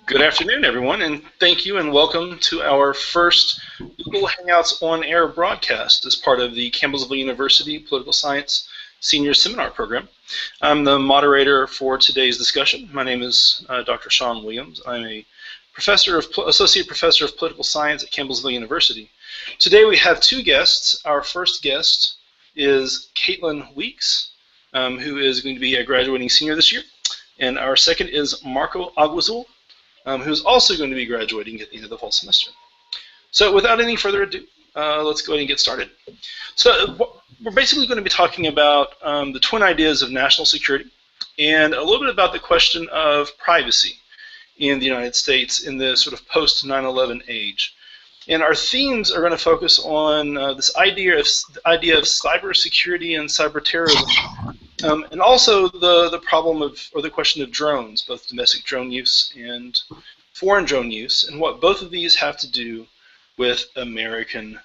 Good afternoon, everyone, and thank you and welcome to our first Google Hangouts on Air broadcast as part of the Campbellsville University Political Science Senior Seminar Program. I'm the moderator for today's discussion. My name is Dr. Sean Williams. I'm a associate professor of political science at Campbellsville University. Today we have two guests. Our first guest is Caitlin Weeks, who is going to be a graduating senior this year, and our second is Marco Aguazul, who's also going to be graduating at the end of the fall semester. So without any further ado, let's go ahead and get started. So we're basically going to be talking about the twin ideas of national security and a little bit about the question of privacy in the United States in the sort of post-9/11 age. And our themes are going to focus on this idea of cybersecurity and cyber terrorism, and also the problem of, or the question of drones, both domestic drone use and foreign drone use, and what both of these have to do with American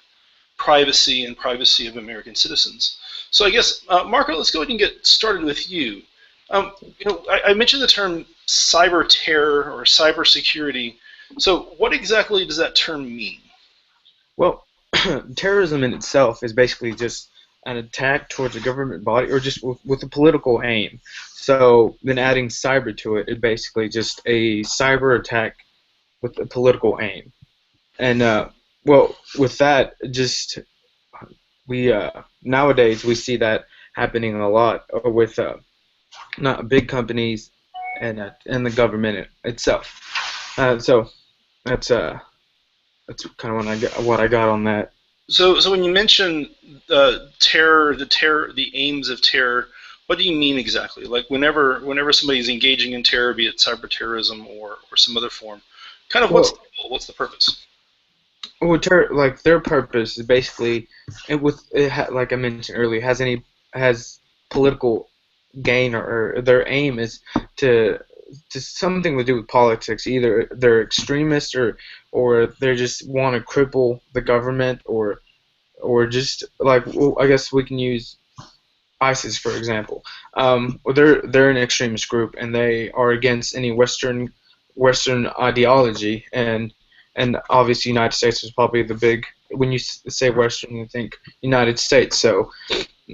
privacy and privacy of American citizens. So I guess, Marco, let's go ahead and get started with you. I mentioned the term cyber terror or cyber security. So what exactly does that term mean? Well, terrorism in itself is basically just an attack towards a government body or just with a political aim. So then adding cyber to it, it's basically just a cyber attack with a political aim. And well, with that, just we nowadays we see that happening a lot with not big companies and the government itself. So that's kind of what I got on that. So when you mention terror, the aims of terror, what do you mean exactly? Like whenever somebody's engaging in terror, be it cyber terrorism or some other form, kind of what's the purpose? Well, like their purpose is basically, like I mentioned earlier, has political gain, or their aim is to something to do with politics. Either they're extremists or they just want to cripple the government, or just like, well, I guess we can use ISIS for example. They're an extremist group and they are against any Western ideology, and obviously United States is probably the big, when you say Western you think United States, so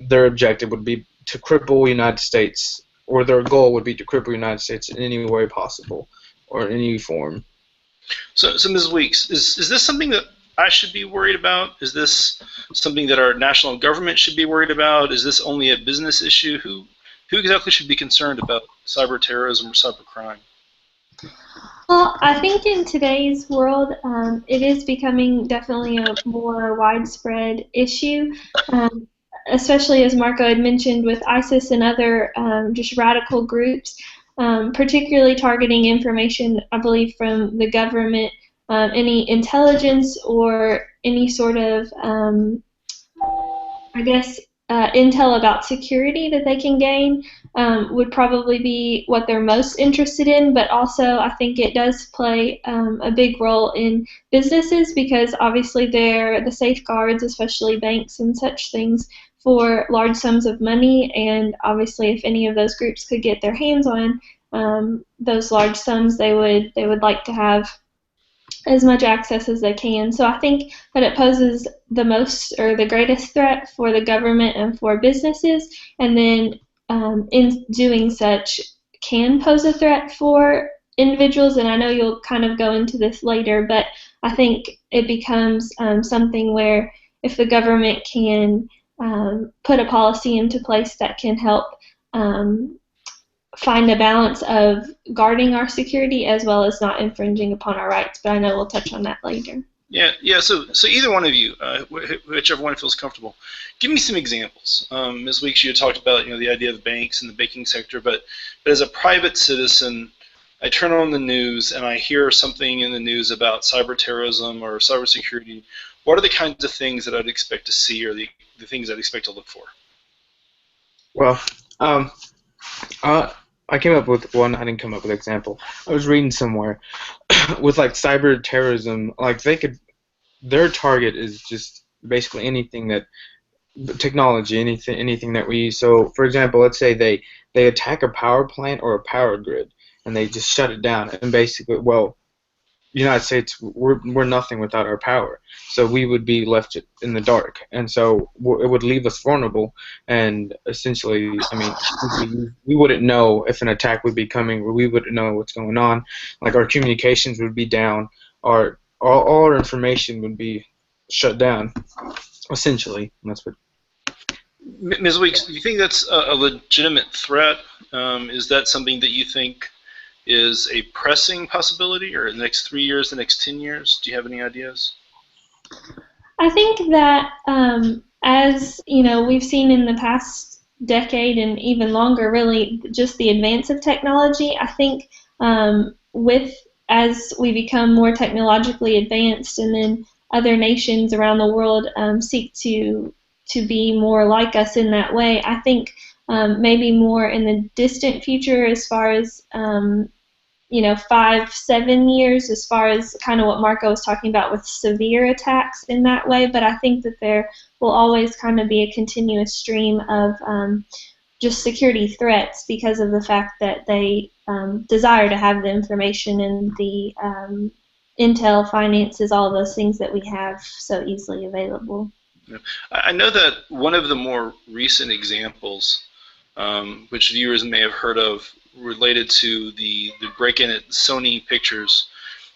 their objective would be to cripple United States, or their goal would be to cripple United States in any way possible or in any form. So Ms. Weeks, is this something that I should be worried about? Is this something that our national government should be worried about? Is this only a business issue? Who exactly should be concerned about cyber terrorism or cyber crime? Well, I think in today's world, it is becoming definitely a more widespread issue, especially as Marco had mentioned with ISIS and other just radical groups, particularly targeting information, I believe, from the government, any intelligence or any sort of, I guess, intel about security that they can gain would probably be what they're most interested in, but also I think it does play a big role in businesses, because obviously they're the safeguards, especially banks and such things, for large sums of money, and obviously if any of those groups could get their hands on those large sums, they would like to have as much access as they can. So I think that it poses the most, or the greatest threat for the government and for businesses, and then in doing such can pose a threat for individuals, and I know you'll kind of go into this later, but I think it becomes something where if the government can put a policy into place that can help find a balance of guarding our security as well as not infringing upon our rights, but I know we'll touch on that later. Yeah. So either one of you, whichever one feels comfortable, give me some examples. Ms. Weeks, you had talked about the idea of banks and the banking sector, but as a private citizen, I turn on the news and I hear something in the news about cyber terrorism or cybersecurity. What are the kinds of things that I'd expect to see, or the things I'd expect to look for? Well, I came up with one. I didn't come up with an example. I was reading somewhere with like cyber terrorism, like their target is just basically anything that technology, anything that we use. So, for example, let's say they attack a power plant or a power grid, and they just shut it down. And basically, well, United States, we're nothing without our power, so we would be left in the dark, and so it would leave us vulnerable. And essentially, I mean, we wouldn't know if an attack would be coming, or we wouldn't know what's going on. Like our communications would be down, all our information would be shut down, essentially. And that's what. Ms. Weeks, do you think that's a legitimate threat? Is that something that you think is a pressing possibility, or the next 3 years, the next 10 years? Do you have any ideas? I think that as we've seen in the past decade and even longer, really, just the advance of technology. I think with as we become more technologically advanced, and then other nations around the world seek to be more like us in that way. I think maybe more in the distant future, as far as 5-7 years, as far as kind of what Marco was talking about with severe attacks in that way. But I think that there will always kind of be a continuous stream of just security threats, because of the fact that they desire to have the information and the intel, finances, all of those things that we have so easily available. Yeah. I know that one of the more recent examples, which viewers may have heard of, related to the break-in at Sony Pictures,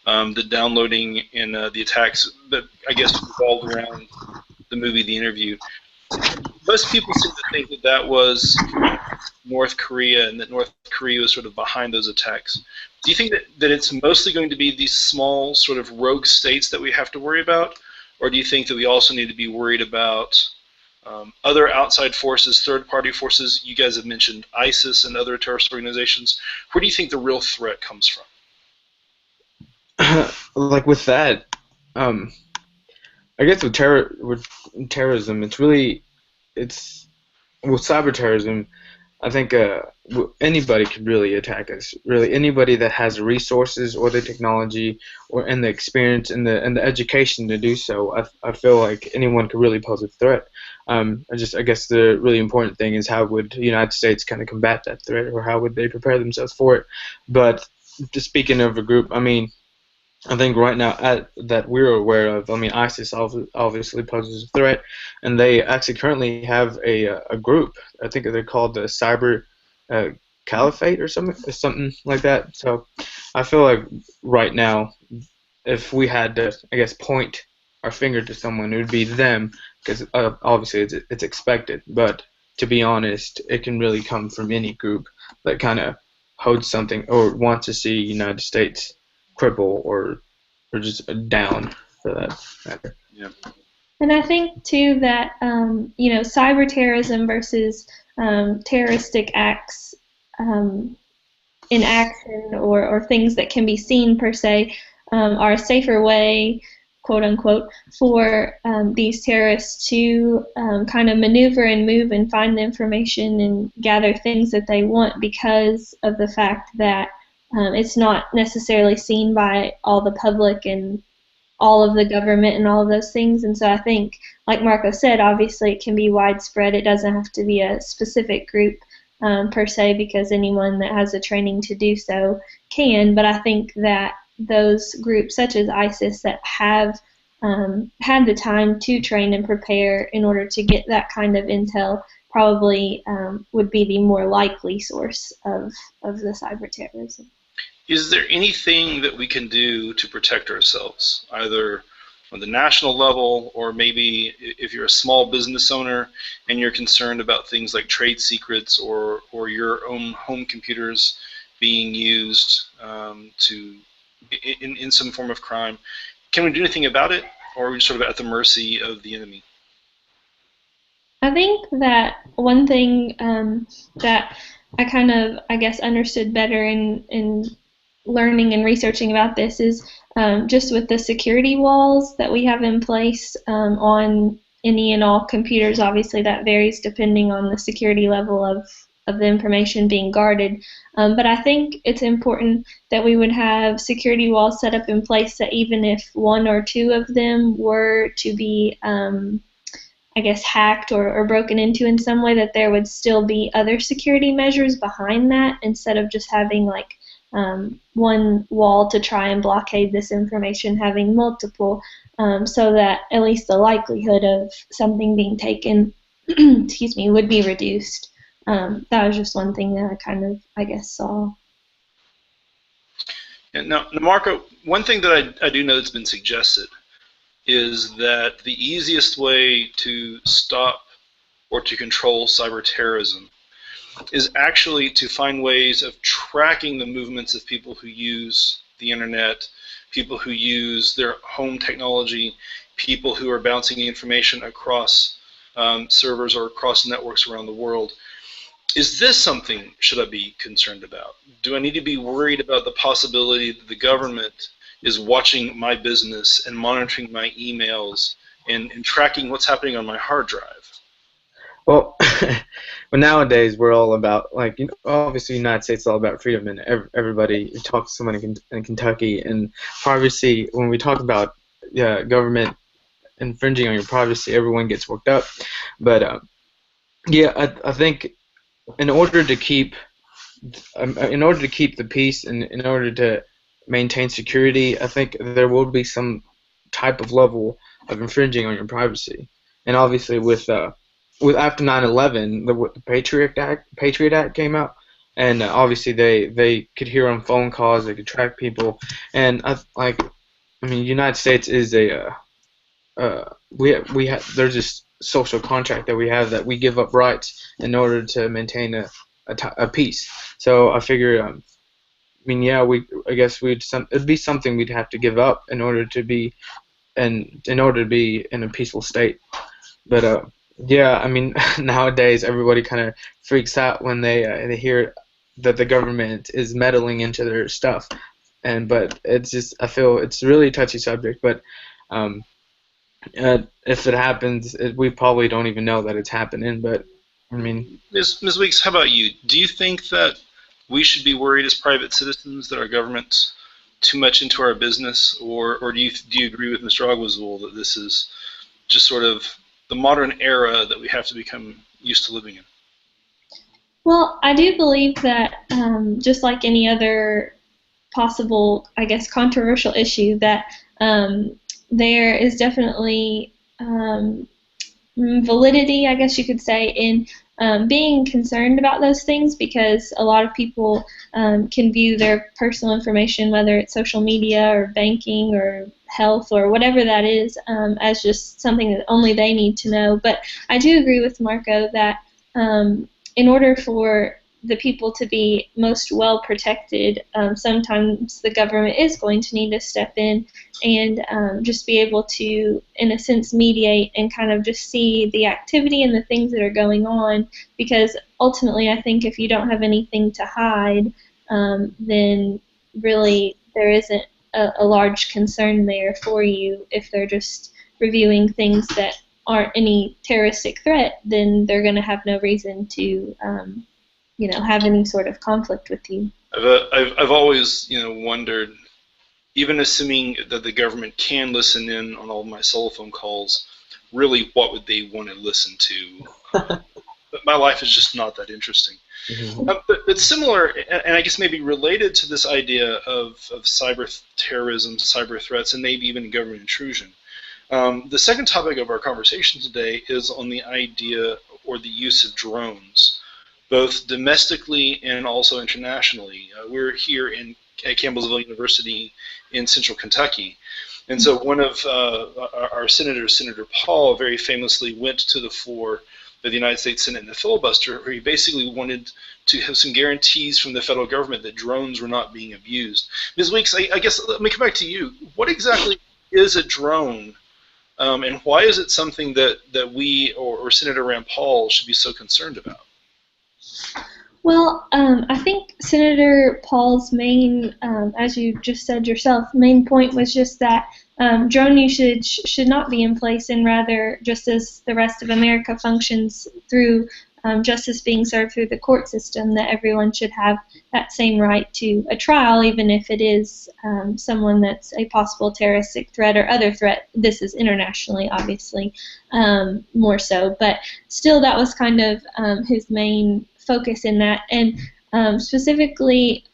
the downloading and the attacks that I guess revolved around the movie The Interview. Most people seem to think that that was North Korea, and that North Korea was sort of behind those attacks. Do you think that it's mostly going to be these small sort of rogue states that we have to worry about, or do you think that we also need to be worried about other outside forces, third-party forces? You guys have mentioned ISIS and other terrorist organizations. Where do you think the real threat comes from? Like with that, I guess with terrorism, it's with cyber terrorism. I think anybody could really attack us. Really, anybody that has the resources or the technology and the experience and the education to do so. I feel like anyone could really pose a threat. I guess the really important thing is how would the United States kind of combat that threat, or how would they prepare themselves for it. But just speaking of a group, I mean, I think right now that we're aware of, I mean, ISIS obviously poses a threat, and they actually currently have a group. I think they're called the Cyber Caliphate or something like that. So I feel like right now, if we had to, I guess, point our finger to someone, it would be them, because obviously it's expected. But to be honest, it can really come from any group that kind of holds something or wants to see United States cripple or just down, for that matter. Yeah. And I think too that cyber terrorism versus terroristic acts in action, or things that can be seen per se, are a safer way, quote unquote, for these terrorists to kind of maneuver and move and find the information and gather things that they want, because of the fact that it's not necessarily seen by all the public and all of the government and all of those things. And so I think, like Marco said, obviously it can be widespread. It doesn't have to be a specific group per se, because anyone that has the training to do so can. But I think that those groups, such as ISIS, that have had the time to train and prepare in order to get that kind of intel, probably would be the more likely source of the cyber terrorism. Is there anything that we can do to protect ourselves, either on the national level, or maybe if you're a small business owner and you're concerned about things like trade secrets or your own home computers being used in some form of crime? Can we do anything about it, or are we sort of at the mercy of the enemy? I think that one thing that I kind of, I guess, understood better in learning and researching about this is just with the security walls that we have in place on any and all computers. Obviously, that varies depending on the security level of the information being guarded. But I think it's important that we would have security walls set up in place that even if one or two of them were to be I guess, hacked or broken into in some way, that there would still be other security measures behind that, instead of just having like one wall to try and blockade this information having multiple, so that at least the likelihood of something being taken excuse me, would be reduced. That was just one thing that I kind of, I guess, saw. And now, Marco, one thing that I do know that's been suggested is that the easiest way to stop or to control cyber terrorism is actually to find ways of tracking the movements of people who use the internet, people who use their home technology, people who are bouncing information across servers or across networks around the world. Is this something should I be concerned about? Do I need to be worried about the possibility that the government is watching my business and monitoring my emails and tracking what's happening on my hard drive? Well, but nowadays we're all about, like, obviously the United States is all about freedom, and everybody talks to someone in Kentucky, and privacy. When we talk about government infringing on your privacy, everyone gets worked up. But yeah, I think in order to keep the peace and in order to maintain security, I think there will be some type of level of infringing on your privacy. And obviously, with after 9/11, the Patriot Act came out, and obviously they could hear on phone calls, they could track people, and United States is there's this social contract that we have that we give up rights in order to maintain a peace. So I figure, I guess it'd be something we'd have to give up in order to be in a peaceful state. But yeah, nowadays everybody kind of freaks out when they hear that the government is meddling into their stuff, but it's just, I feel it's a really touchy subject. But if it happens, we probably don't even know that it's happening. But Ms. Weeks, how about you? Do you think that we should be worried as private citizens that our government's too much into our business, or do you agree with Mr. Ogwazul that this is just sort of the modern era that we have to become used to living in? Well, I do believe that just like any other possible, I guess, controversial issue, that there is definitely validity, I guess you could say, in being concerned about those things, because a lot of people can view their personal information, whether it's social media or banking or health or whatever that is, as just something that only they need to know. But I do agree with Marco that in order for the people to be most well protected, sometimes the government is going to need to step in and just be able to, in a sense, mediate and kind of just see the activity and the things that are going on. Because ultimately, I think if you don't have anything to hide, then really there isn't a large concern there for you. If they're just reviewing things that aren't any terroristic threat, then they're going to have no reason to have any sort of conflict with you. I've always wondered, even assuming that the government can listen in on all my cell phone calls, really what would they want to listen to? But my life is just not that interesting. Mm-hmm. But similar, and I guess maybe related to this idea of cyber terrorism, cyber threats, and maybe even government intrusion. The second topic of our conversation today is on the idea or the use of drones, both domestically and also internationally. We're here at Campbellsville University in central Kentucky. And so one of our senators, Senator Paul, very famously went to the floor of the United States Senate in a filibuster, where he basically wanted to have some guarantees from the federal government that drones were not being abused. Ms. Weeks, I guess let me come back to you. What exactly is a drone, and why is it something that we or Senator Rand Paul should be so concerned about? Well, I think Senator Paul's main, as you just said yourself, main point was just that drone usage should not be in place, and rather, just as the rest of America functions through justice being served through the court system, that everyone should have that same right to a trial, even if it is someone that's a possible terroristic threat or other threat. This is internationally, obviously, more so, but still that was kind of his main focus in that. And specifically,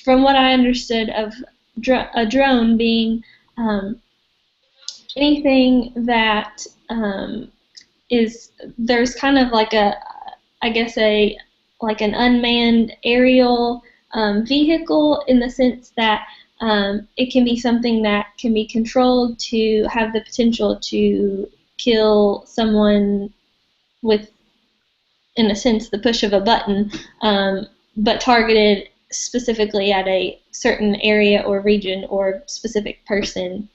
from what I understood of a drone being anything that there's kind of like I guess like an unmanned aerial vehicle, in the sense that it can be something that can be controlled to have the potential to kill someone with, in a sense, the push of a button, but targeted specifically at a certain area or region or specific person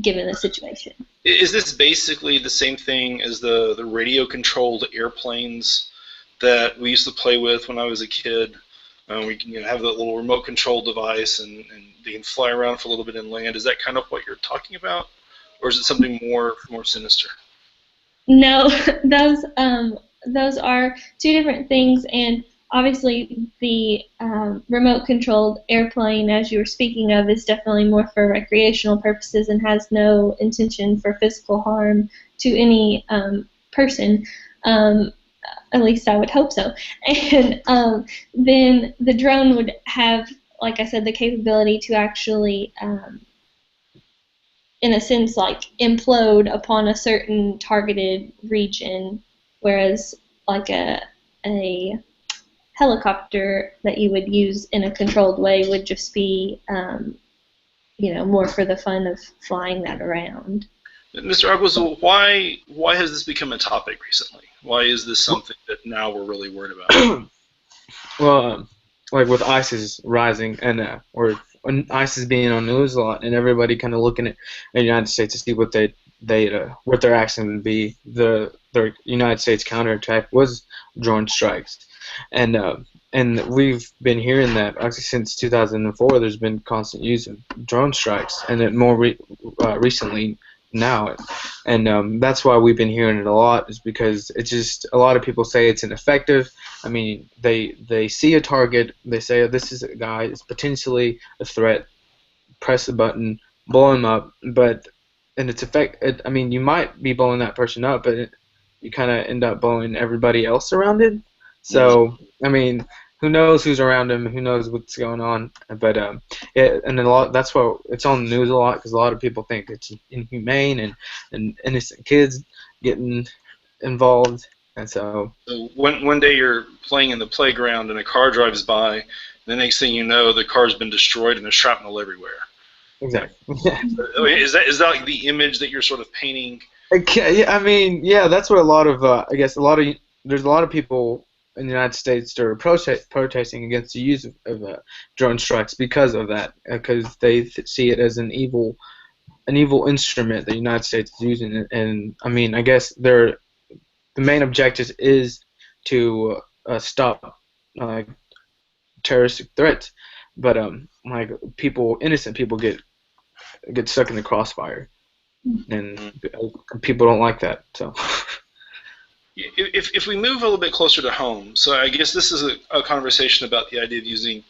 given the situation. Is this basically the same thing as the radio-controlled airplanes that we used to play with when I was a kid? We can have that little remote control device, and they can fly around for a little bit and land. Is that kind of what you're talking about, or is it something more sinister? No, those are two different things, and obviously the remote-controlled airplane, as you were speaking of, is definitely more for recreational purposes and has no intention for physical harm to any person. At least I would hope so. And then the drone would have, like I said, the capability to actually, in a sense, like implode upon a certain targeted region, whereas like a helicopter that you would use in a controlled way would just be, more for the fun of flying that around. Mr. Aguas, why has this become a topic recently? Why is this something that now we're really worried about? Well, like with ISIS rising and or ISIS being on news a lot, and everybody kind of looking at the United States to see what what their action would be. Their United States counterattack was drone strikes, and we've been hearing that actually since 2004. There's been constant use of drone strikes, and then more recently now, and that's why we've been hearing it a lot, is because it's just a lot of people say it's ineffective. I mean, they see a target, they say, oh, this is a guy, it's potentially a threat, press the button, blow him up, and it's I mean, you might be blowing that person up, but you kind of end up blowing everybody else around it. So, I mean, who knows who's around him? Who knows what's going on? But and then that's why it's on the news a lot, because a lot of people think it's inhumane and innocent kids getting involved, and so. So one day you're playing in the playground and a car drives by. The next thing you know, the car's been destroyed and there's shrapnel everywhere. Exactly. Is that like the image that you're sort of painting? Okay, yeah, I mean, yeah, that's what a lot of there's a lot of people in the United States that are protesting against the use of drone strikes because of that, because they see it as an evil instrument that the United States is using, and I mean, I guess the main objective is to stop terroristic threats, but like innocent people get stuck in the crossfire, and people don't like that. So, if we move a little bit closer to home, so I guess this is a conversation about the idea of using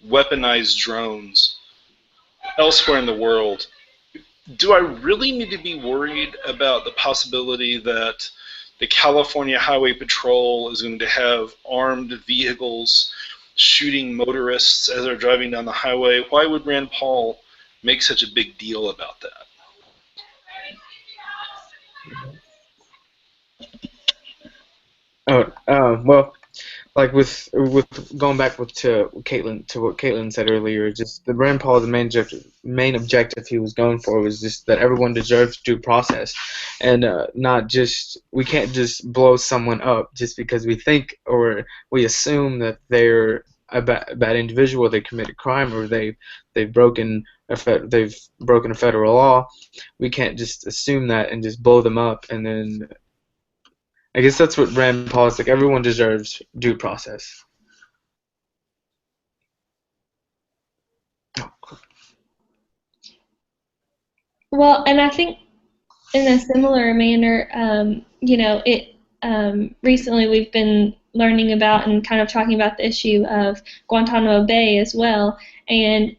weaponized drones elsewhere in the world. Do I really need to be worried about the possibility that the California Highway Patrol is going to have armed vehicles shooting motorists as they're driving down the highway? Why would Rand Paul make such a big deal about that? Well, like with going back to what Caitlin said earlier, just the Rand Paul, the main objective he was going for was just that everyone deserves due process, and not just, we can't just blow someone up just because we think or we assume that they're a bad individual, they committed crime, or they've broken a federal law. We can't just assume that and just blow them up, and then I guess that's what Rand Paul is like. Everyone deserves due process. Well, and I think in a similar manner, recently we've been learning about and kind of talking about the issue of Guantanamo Bay as well, and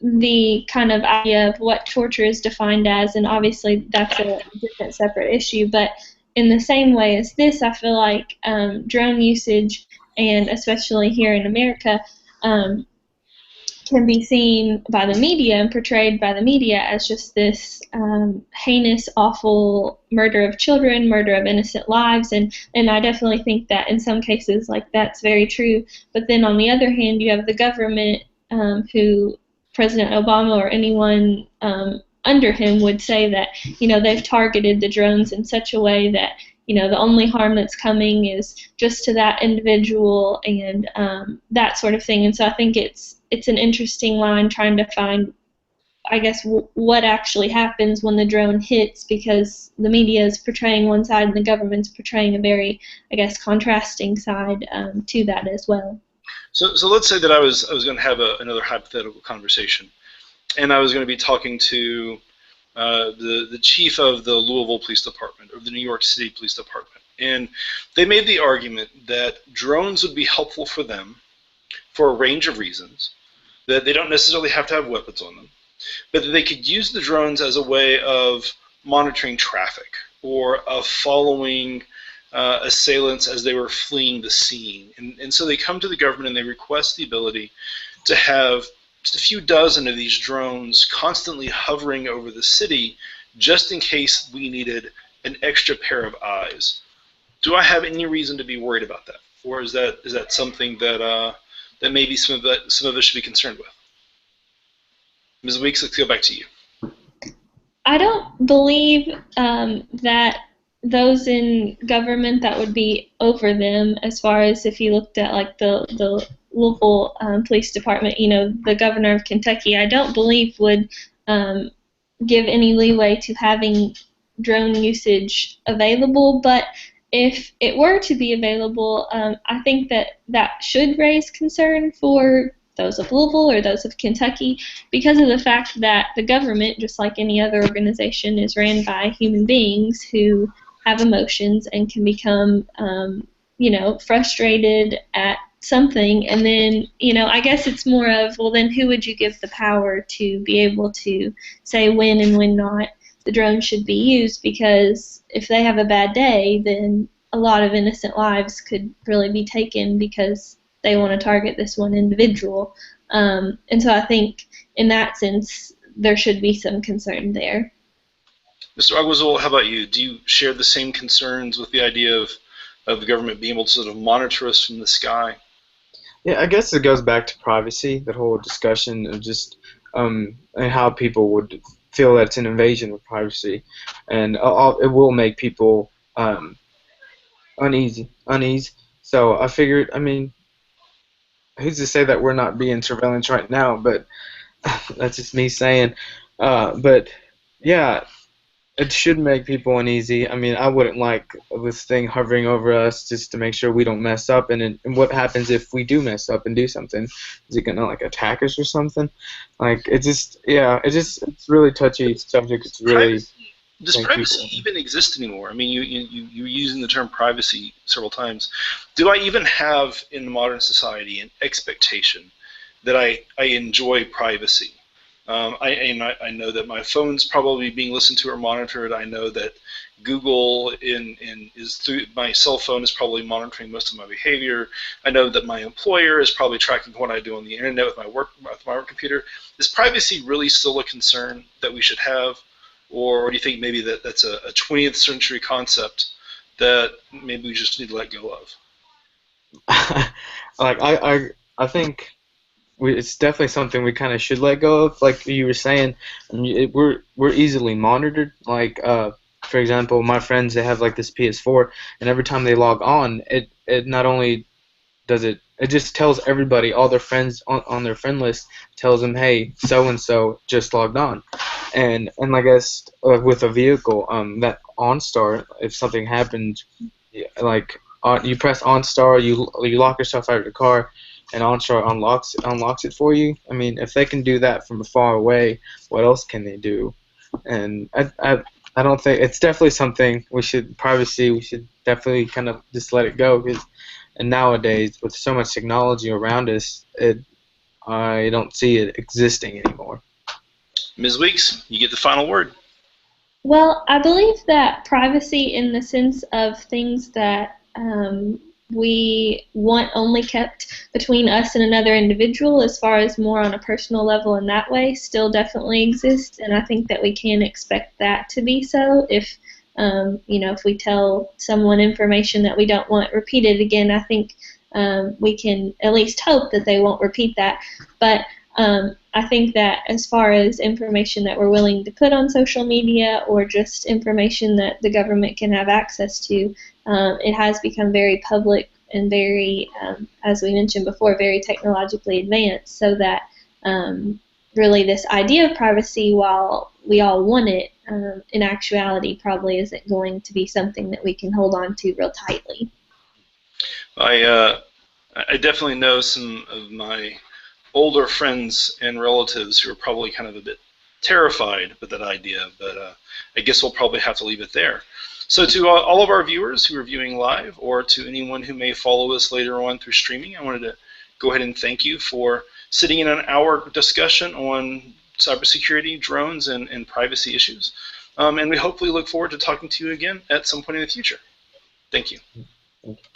the kind of idea of what torture is defined as, and obviously that's a different separate issue, but in the same way as this, I feel like drone usage, and especially here in America, can be seen by the media and portrayed by the media as just this heinous, awful murder of children, murder of innocent lives, and I definitely think that in some cases, like, that's very true. But then on the other hand, you have the government, who President Obama or anyone under him would say that, they've targeted the drones in such a way that, the only harm that's coming is just to that individual and that sort of thing. And so I think it's an interesting line trying to find, I guess, what actually happens when the drone hits, because the media is portraying one side and the government's portraying a very, I guess, contrasting side to that as well. So let's say that I was going to have another hypothetical conversation, and I was going to be talking to the chief of the Louisville Police Department or the New York City Police Department, and they made the argument that drones would be helpful for them for a range of reasons, that they don't necessarily have to have weapons on them, but that they could use the drones as a way of monitoring traffic or of following assailants as they were fleeing the scene. And so they come to the government and they request the ability to have just a few dozen of these drones constantly hovering over the city just in case we needed an extra pair of eyes. Do I have any reason to be worried about that? Or is that something that maybe some of us should be concerned with? Ms. Weeks, let's go back to you. I don't believe that those in government that would be over them, as far as if you looked at like the Louisville Police Department, the governor of Kentucky, I don't believe would give any leeway to having drone usage available. But if it were to be available, I think that should raise concern for those of Louisville or those of Kentucky, because of the fact that the government, just like any other organization, is ran by human beings who have emotions and can become, frustrated at something. And then, I guess it's more of, well, then who would you give the power to be able to say when and when not the drone should be used? Because if they have a bad day, then a lot of innocent lives could really be taken because they want to target this one individual. And so I think in that sense, there should be some concern there. Mr. Aguazul, how about you? Do you share the same concerns with the idea of the government being able to sort of monitor us from the sky? Yeah, I guess it goes back to privacy, that whole discussion of just and how people would feel that it's an invasion of privacy, and it will make people uneasy. So I figured, who's to say that we're not being surveillance right now? But that's just me saying. But yeah, it should make people uneasy. I wouldn't like this thing hovering over us just to make sure we don't mess up. And what happens if we do mess up and do something? Is it gonna attack us or something? It's really touchy subject. It's really. Does privacy even exist anymore? You're using the term privacy several times. Do I even have in modern society an expectation that I enjoy privacy? I know that my phone's probably being listened to or monitored. I know that Google is through my cell phone is probably monitoring most of my behavior. I know that my employer is probably tracking what I do on the internet with my work computer. Is privacy really still a concern that we should have? Or do you think maybe that's a 20th century concept that maybe we just need to let go of? I think it's definitely something we kind of should let go of. Like you were saying, we're easily monitored. For example, my friends, they have this PS4, and every time they log on, it not only does it just tells everybody, all their friends on their friend list, tells them, hey, so and so just logged on. And I guess with a vehicle, that OnStar, if something happens, you press OnStar, you lock yourself out of the car, and OnStar unlocks it for you. If they can do that from far away, what else can they do? And I don't think it's definitely something we should definitely kind of just let it go, and nowadays with so much technology around us, I don't see it existing anymore. Ms. Weeks, you get the final word. Well, I believe that privacy, in the sense of things that we want only kept between us and another individual, as far as more on a personal level in that way, still definitely exists, and I think that we can expect that to be so. If if we tell someone information that we don't want repeated again, I think we can at least hope that they won't repeat that. But I think that as far as information that we're willing to put on social media, or just information that the government can have access to, it has become very public and very, as we mentioned before, very technologically advanced, so that really this idea of privacy, while we all want it, in actuality probably isn't going to be something that we can hold on to real tightly. I definitely know some of my older friends and relatives who are probably kind of a bit terrified with that idea, but I guess we'll probably have to leave it there. So to all of our viewers who are viewing live, or to anyone who may follow us later on through streaming, I wanted to go ahead and thank you for sitting in an hour discussion on cybersecurity, drones, and privacy issues. And we hopefully look forward to talking to you again at some point in the future. Thank you. Thank you.